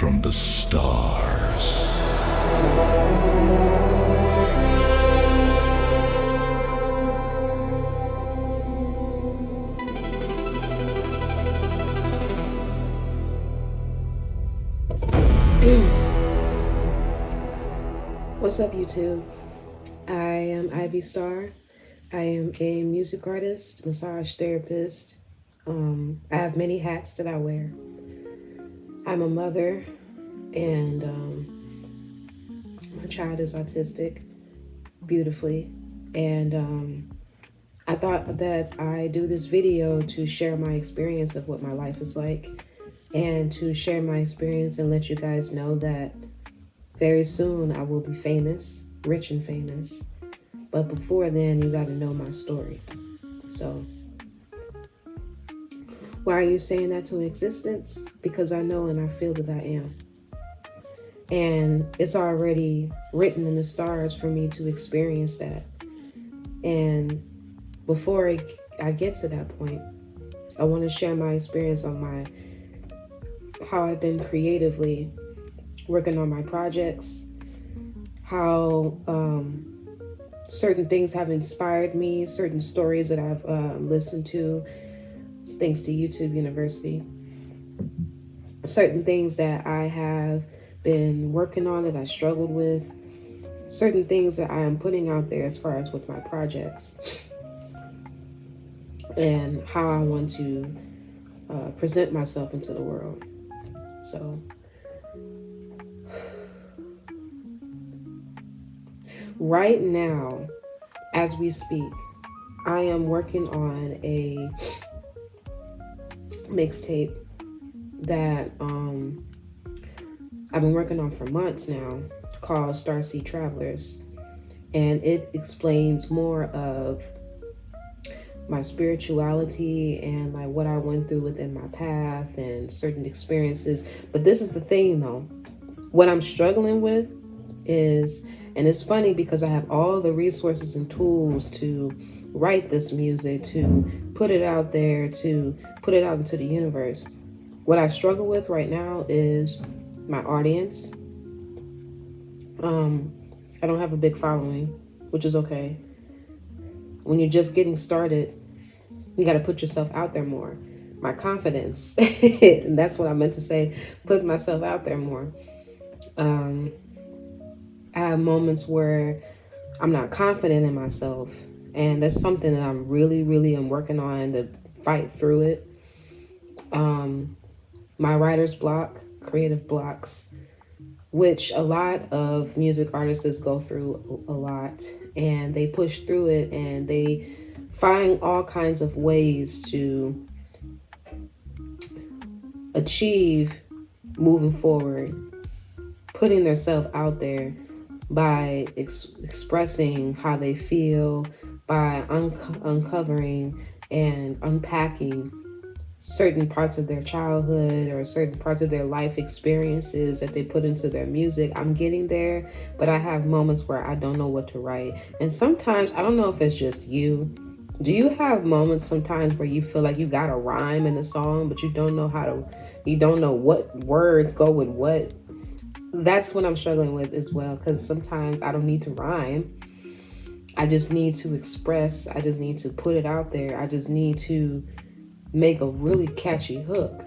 from the stars. What's up, YouTube? I am Eeyvee Starr. I am a music artist, massage therapist. I have many hats that I wear. I'm a mother, and my child is autistic beautifully. And I thought that I do this video to share my experience of what my life is like, and to share my experience and let you guys know that very soon I will be famous, rich and famous. But before then, you got to know my story. So, why are you saying that to existence? Because I know and I feel that I am. And it's already written in the stars for me to experience that. And before I get to that point, I want to share my experience on how I've been creatively working on my projects, how certain things have inspired me, certain stories that I've listened to, thanks to YouTube University, certain things that I have been working on that I struggled with, certain things that I am putting out there as far as with my projects, and how I want to present myself into the world. So, right now, as we speak, I am working on a mixtape that I've been working on for months now, called Starseed Travelers. And it explains more of my spirituality and like what I went through within my path and certain experiences. But this is the thing though, what I'm struggling with is, and it's funny because I have all the resources and tools to write this music, to put it out there, to put it out into the universe. What I struggle with right now is my audience. I don't have a big following, which is okay. When you're just getting started, you got to put yourself out there more. My confidence, and that's what I meant to say, put myself out there more. I have moments where I'm not confident in myself, and that's something that I'm really am working on to fight through it. My writer's block, creative blocks, which a lot of music artists go through a lot, and they push through it and they find all kinds of ways to achieve moving forward, putting themselves out there by expressing how they feel, by uncovering and unpacking certain parts of their childhood or certain parts of their life experiences that they put into their music. I'm getting there, but I have moments where I don't know what to write. And sometimes, I don't know if it's just you. Do you have moments sometimes where you feel like you got a rhyme in a song, but you don't know what words go with what? That's what I'm struggling with as well, because sometimes I don't need to rhyme. I just need to express. I just need to put it out there. I just need to make a really catchy hook,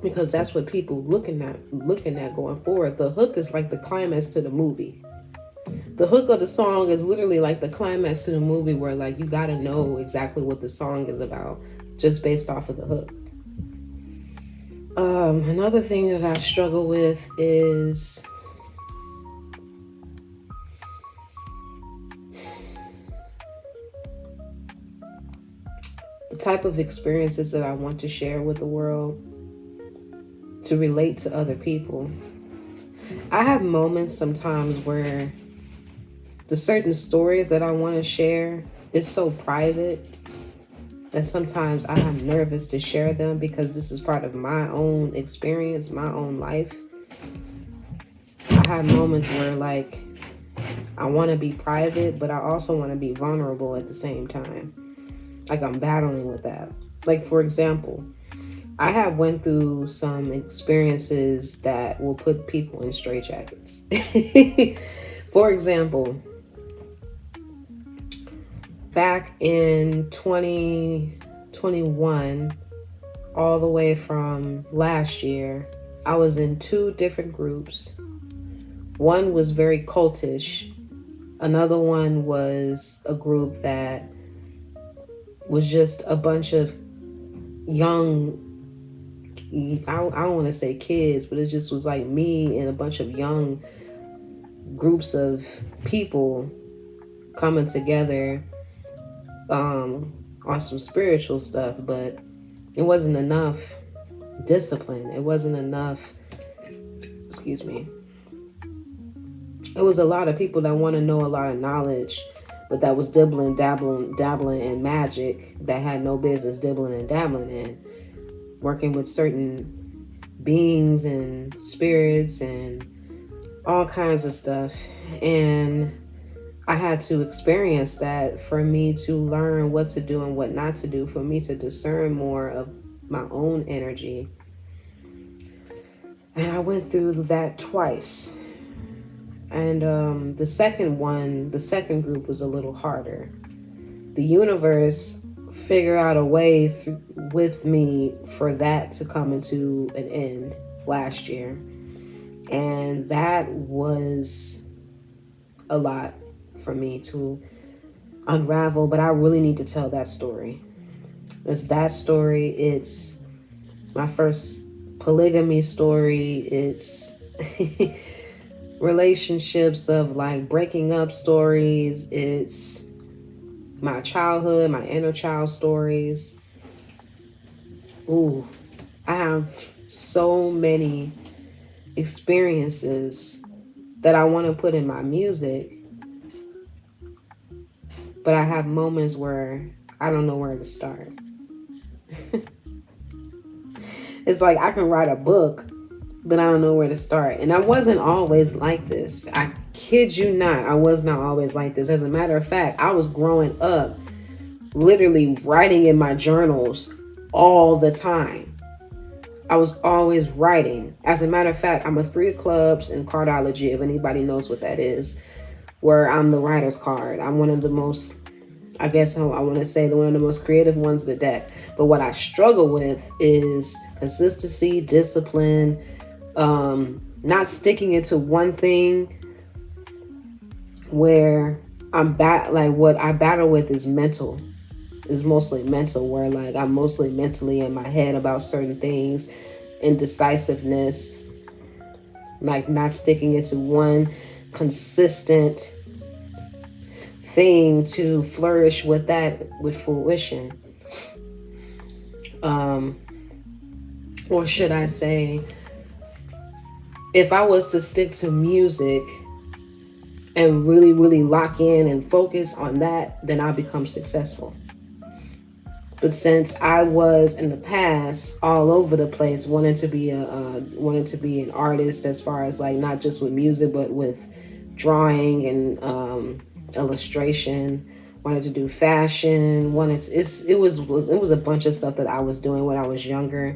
because that's what people looking at going forward. The hook is like the climax to the movie. The hook of the song is literally like the climax to the movie, where like you got to know exactly what the song is about just based off of the hook. Another thing that I struggle with is the type of experiences that I want to share with the world, to relate to other people. I have moments sometimes where the certain stories that I want to share is so private that sometimes I am nervous to share them, because this is part of my own experience, my own life. I have moments where like I want to be private, but I also want to be vulnerable at the same time. Like I'm battling with that. Like, for example, I have went through some experiences that will put people in straitjackets. For example, back in 2021, all the way from last year, I was in two different groups. One was very cultish. Another one was a group that was just a bunch of young, I don't want to say kids, but it just was like me and a bunch of young groups of people coming together on some spiritual stuff, but it wasn't enough discipline. It wasn't enough, excuse me. It was a lot of people that want to know a lot of knowledge, but that was dabbling in magic that had no business dibbling and dabbling in, working with certain beings and spirits and all kinds of stuff. And I had to experience that for me to learn what to do and what not to do, for me to discern more of my own energy. And I went through that twice. And the second group was a little harder. The universe figured out a way with me for that to come into an end last year. And that was a lot for me to unravel, but I really need to tell that story. It's that story. It's my first polygamy story. It's relationships of like breaking up stories. It's my childhood, my inner child stories. Ooh, I have so many experiences that I want to put in my music, but I have moments where I don't know where to start. It's like I can write a book, but I don't know where to start. And I wasn't always like this. I kid you not, I was not always like this. As a matter of fact, I was growing up literally writing in my journals all the time. I was always writing. As a matter of fact, I'm a 3 of clubs in cardology, if anybody knows what that is, where I'm the writer's card. I'm one of the most, I guess I want to say, one of the most creative ones of the deck. But what I struggle with is consistency, discipline, not sticking into one thing. Where what I battle with is mental. Is mostly mental, where like I'm mostly mentally in my head about certain things, indecisiveness, like not sticking into one consistent thing to flourish with fruition. Or should I say, if I was to stick to music and really, really lock in and focus on that, then I'll become successful. But since I was in the past all over the place, wanted to be an artist, as far as like not just with music but with drawing and illustration, wanted to do fashion, it was a bunch of stuff that I was doing when I was younger.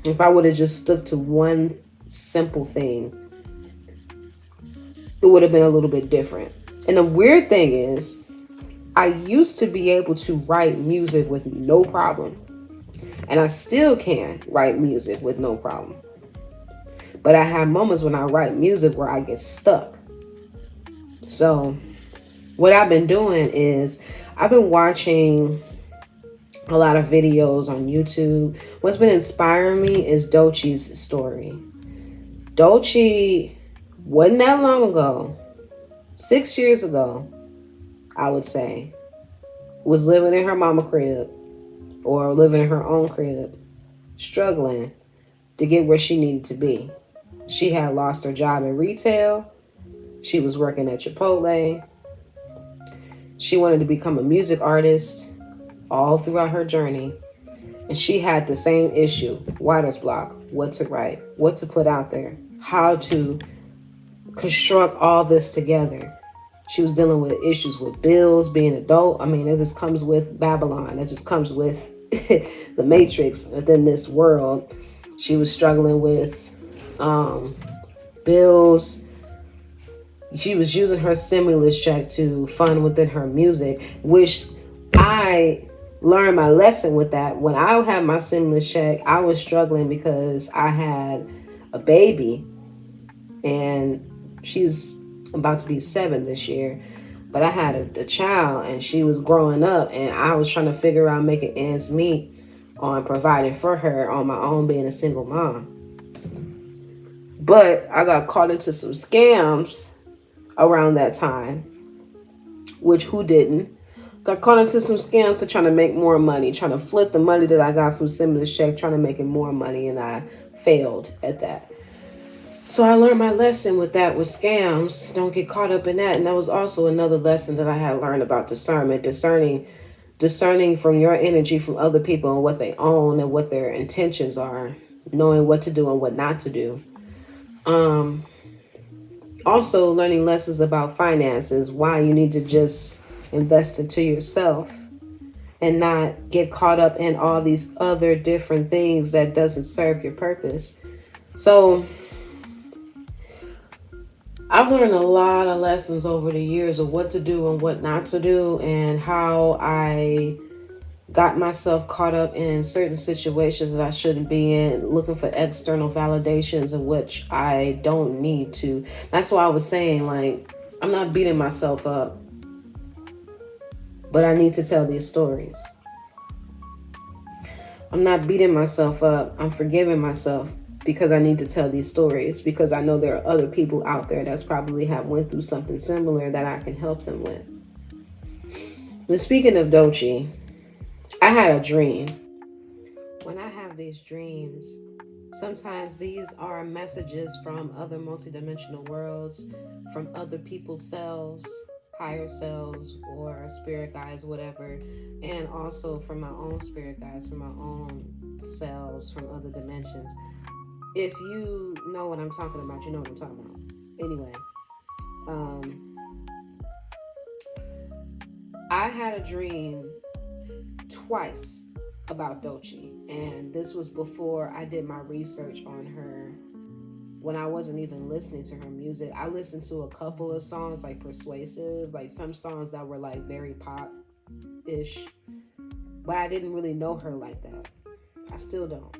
If I would have just stuck to one simple thing, it would have been a little bit different. And the weird thing is, I used to be able to write music with no problem. And I still can write music with no problem. But I have moments when I write music where I get stuck. So what I've been doing is I've been watching a lot of videos on YouTube. What's been inspiring me is Doechie's story. Doechie wasn't that long ago, 6 years ago, I would say, was living in her mama crib or living in her own crib, struggling to get where she needed to be. She had lost her job in retail. She was working at Chipotle. She wanted to become a music artist all throughout her journey. And she had the same issue, writer's block, what to write, what to put out there, how to construct all this together. She was dealing with issues with bills, being an adult. I mean, it just comes with Babylon. It just comes with the matrix within this world. She was struggling with bills. She was using her stimulus check to fund within her music, which I learned my lesson with that. When I had my stimulus check, I was struggling because I had a baby, and she's about to be 7 this year. But I had a child, and she was growing up, and I was trying to figure out making ends meet on providing for her on my own, being a single mom. But I got caught into some scams around that time, which who didn't? Got caught into some scams to trying to make more money, trying to flip the money that I got from stimulus check, trying to make it more money, and I failed at that. So I learned my lesson with that, with scams. Don't get caught up in that. And that was also another lesson that I had learned about discernment, discerning from your energy from other people and what they own and what their intentions are, knowing what to do and what not to do. Also learning lessons about finances, why you need to just invest into yourself and not get caught up in all these other different things that doesn't serve your purpose. So I've learned a lot of lessons over the years of what to do and what not to do, and how I got myself caught up in certain situations that I shouldn't be in, looking for external validations in which I don't need to. That's why I was saying, like, I'm not beating myself up, but I need to tell these stories. I'm not beating myself up. I'm forgiving myself because I need to tell these stories, because I know there are other people out there that's probably have went through something similar that I can help them with. But speaking of Dochi, I had a dream. When I have these dreams, sometimes these are messages from other multidimensional worlds, from other people's selves, higher selves, or spirit guides, whatever, and also from my own spirit guides, from my own selves, from other dimensions. If you know what I'm talking about, you know what I'm talking about. Anyway, I had a dream twice about Dochi, and this was before I did my research on her. When I wasn't even listening to her music, I listened to a couple of songs like Persuasive, like some songs that were like very pop-ish, but I didn't really know her like that. I still don't.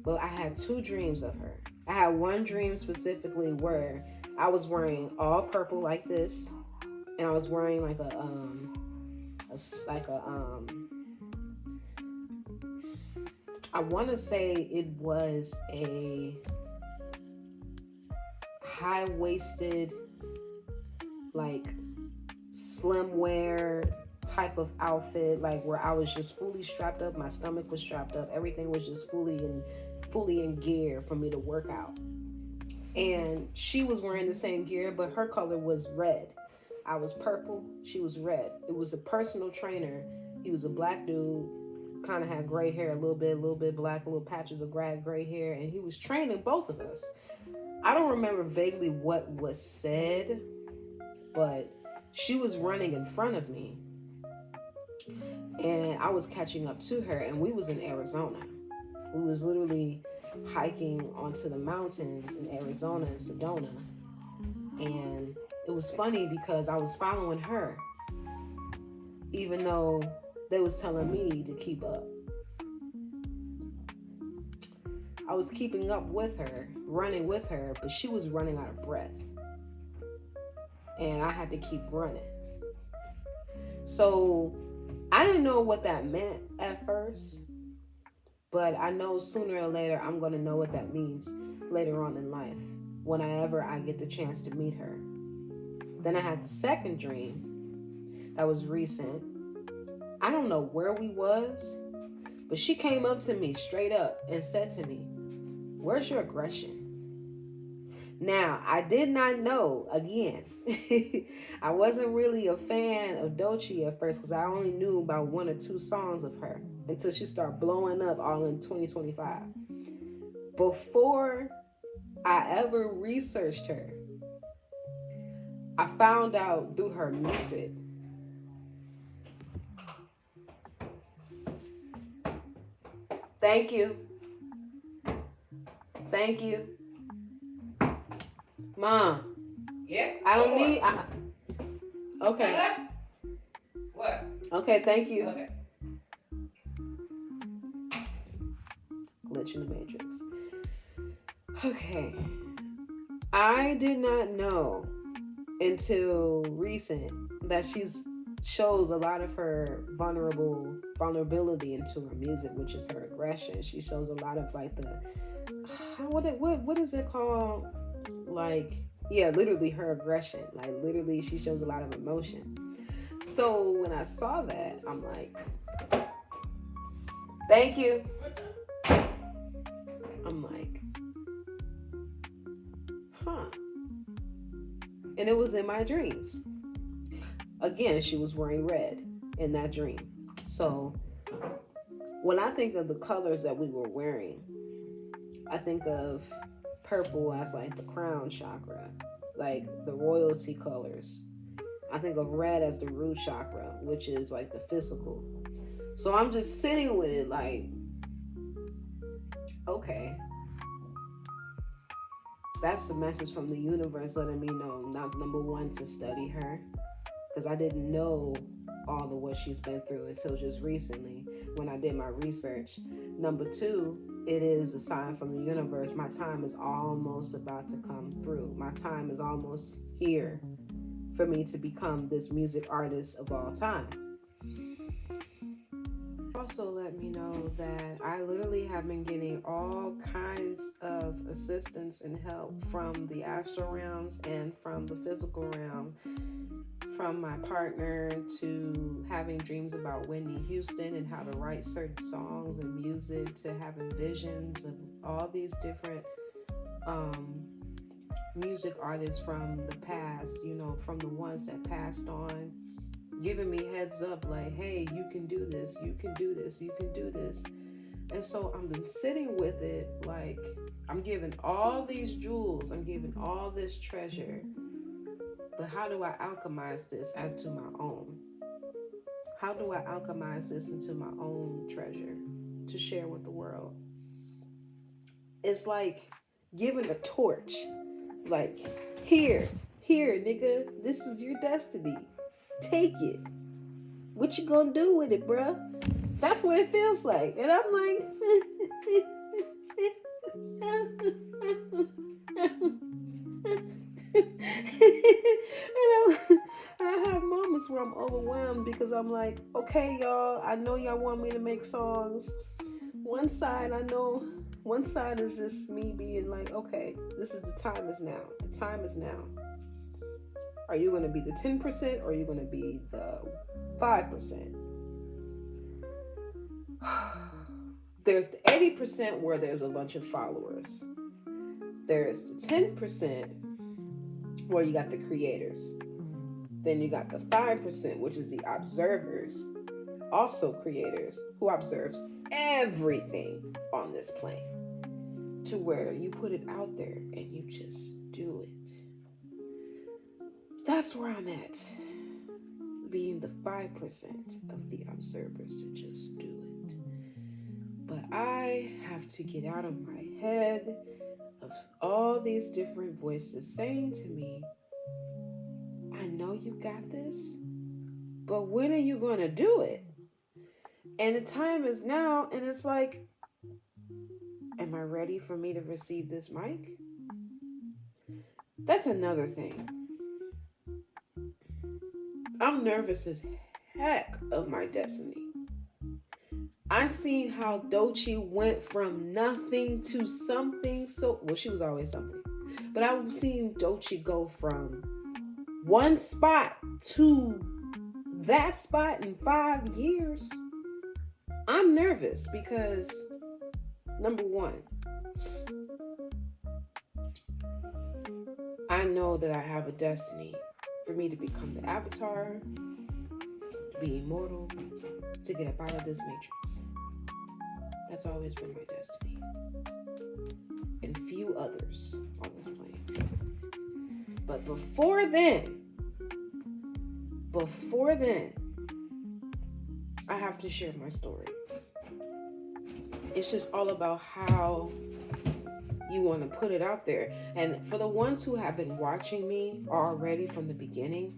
But I had two dreams of her. I had one dream specifically where I was wearing all purple like this, and I was wearing like I want to say it was a high-waisted, like slim wear type of outfit, like where I was just fully strapped up, my stomach was strapped up, everything was just fully in gear for me to work out. And she was wearing the same gear, but her color was red. I was purple, she was red. It was a personal trainer. He was a black dude, kind of had gray hair, a little bit black, little patches of gray hair, and he was training both of us. I don't remember vaguely what was said, but she was running in front of me, and I was catching up to her, and we was in Arizona. We was literally hiking onto the mountains in Arizona in Sedona. And it was funny because I was following her, even though they was telling me to keep up. I was keeping up with her, running with her, but she was running out of breath. And I had to keep running. So I didn't know what that meant at first, but I know sooner or later I'm going to know what that means later on in life, whenever I get the chance to meet her. Then I had the second dream that was recent. I don't know where we was, but she came up to me straight up and said to me, "Where's your aggression?" Now, I did not know, again, I wasn't really a fan of Doechii at first because I only knew about one or two songs of her until she started blowing up all in 2025. Before I ever researched her, I found out through her music. Thank you. Thank you. Mom. Yes? I don't What more? need. Okay. What? Okay, thank you. Okay. Glitch in the Matrix. Okay. I did not know until recent that she's shows a lot of her vulnerability into her music, which is her aggression. She shows a lot of like the what is it called? Like, yeah, literally her aggression. Like literally she shows a lot of emotion. So when I saw that, I'm like, thank you. I'm like, huh. And it was in my dreams. Again, she was wearing red in that dream. So when I think of the colors that we were wearing, I think of purple as like the crown chakra, like the royalty colors. I think of red as the root chakra, which is like the physical. So I'm just sitting with it like, okay, that's the message from the universe letting me know, not number one, to study her, because I didn't know all of what she's been through until just recently when I did my research. Number two, it is a sign from the universe. My time is almost about to come through. My time is almost here for me to become this music artist of all time. Also let me know that I literally have been getting all kinds of assistance and help from the astral realms and from the physical realm, from my partner to having dreams about Whitney Houston and how to write certain songs and music, to having visions of all these different music artists from the past, you know, from the ones that passed on, giving me heads up like, hey, you can do this, you can do this, you can do this. And so I've been sitting with it like, I'm giving all these jewels, I'm giving all this treasure, but how do I alchemize this as to my own? How do I alchemize this into my own treasure to share with the world? It's like giving a torch. Like, here, nigga, this is your destiny. Take it. What you gonna do with it, bruh? That's what it feels like. And I'm like, I have moments where I'm overwhelmed because I'm like, okay, y'all, I know y'all want me to make songs. One side is just me being like, okay, this is the time is now. The time is now. Are you going to be the 10% or are you going to be the 5%? There's the 80% where there's a bunch of followers. There's the 10% where you got the creators. Then you got the 5%, which is the observers, also creators, who observes everything on this plane, to where you put it out there and you just do it. That's where I'm at, being the 5% of the observers to just do it. But I have to get out of my head of all these different voices saying to me, I know you got this, but when are you going to do it? And the time is now, and it's like, am I ready for me to receive this mic? That's another thing. I'm nervous as heck of my destiny. I seen how Doechii went from nothing to something. Well, she was always something. But I've seen Doechii go from one spot to that spot in 5 years. I'm nervous because, number one, I know that I have a destiny for me to become the avatar, to be immortal, to get up out of this matrix. That's always been my destiny. And few others on this plane. But before then, I have to share my story. It's just all about how you want to put it out there. And for the ones who have been watching me already from the beginning,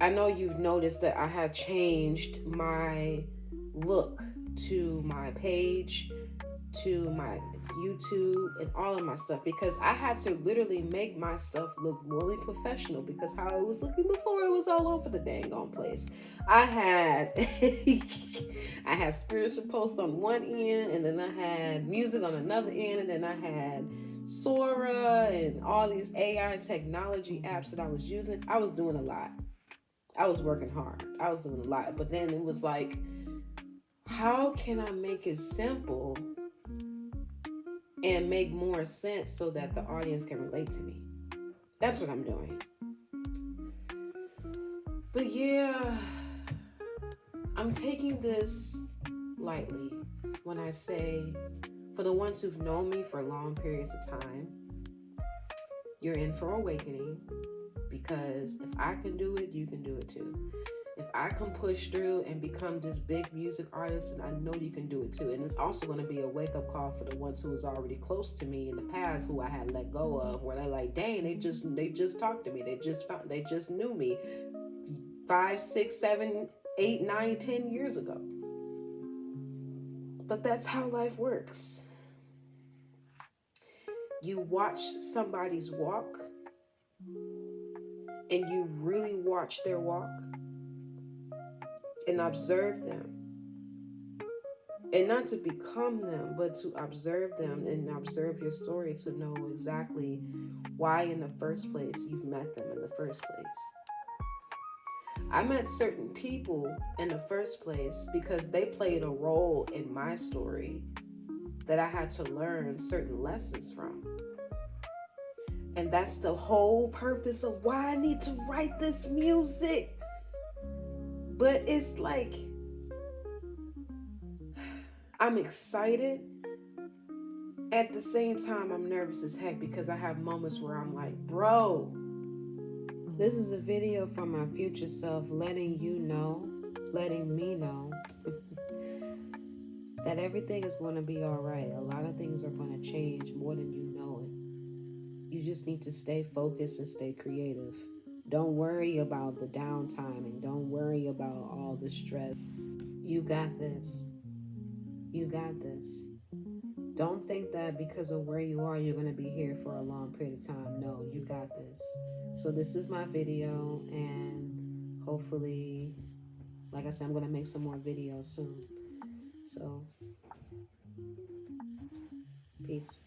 I know you've noticed that I had changed my look to my page, to my YouTube, and all of my stuff, because I had to literally make my stuff look really professional, because how it was looking before, it was all over the dang on place. I had I had spiritual posts on one end, and then I had music on another end, and then I had Sora and all these AI technology apps that I was using. I was doing a lot. I was working hard. I was doing a lot. But then it was like, how can I make it simple and make more sense so that the audience can relate to me? That's what I'm doing. But yeah, I'm taking this lightly when I say, for the ones who've known me for long periods of time, you're in for awakening, because if I can do it, you can do it too. If I can push through and become this big music artist, and I know you can do it too. And it's also going to be a wake-up call for the ones who was already close to me in the past, who I had let go of, where they're like, dang, they just talked to me, they just knew me 5, 6, 7, 8, 9, 10 years ago. But that's how life works. You watch somebody's walk, and you really watch their walk and observe them. And not to become them, but to observe them and observe your story to know exactly why in the first place you've met them in the first place. I met certain people in the first place because they played a role in my story that I had to learn certain lessons from. And that's the whole purpose of why I need to write this music. But it's like, I'm excited. At the same time, I'm nervous as heck, because I have moments where I'm like, bro, this is a video from my future self letting me know that everything is going to be all right. A lot of things are going to change more than you know it. You just need to stay focused and stay creative. Don't worry about the downtime, and don't worry about all the stress. You got this. You got this. Don't think that because of where you are, you're going to be here for a long period of time. No, you got this. So this is my video, and hopefully, like I said, I'm going to make some more videos soon. So, peace.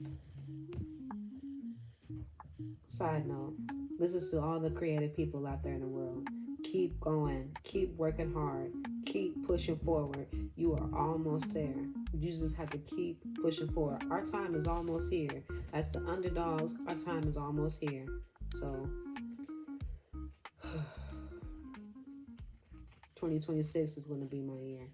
Side note, this is to all the creative people out there in the world. Keep going. Keep working hard. Keep pushing forward. You are almost there. You just have to keep pushing forward. Our time is almost here. As the underdogs, our time is almost here. So, 2026 is going to be my year.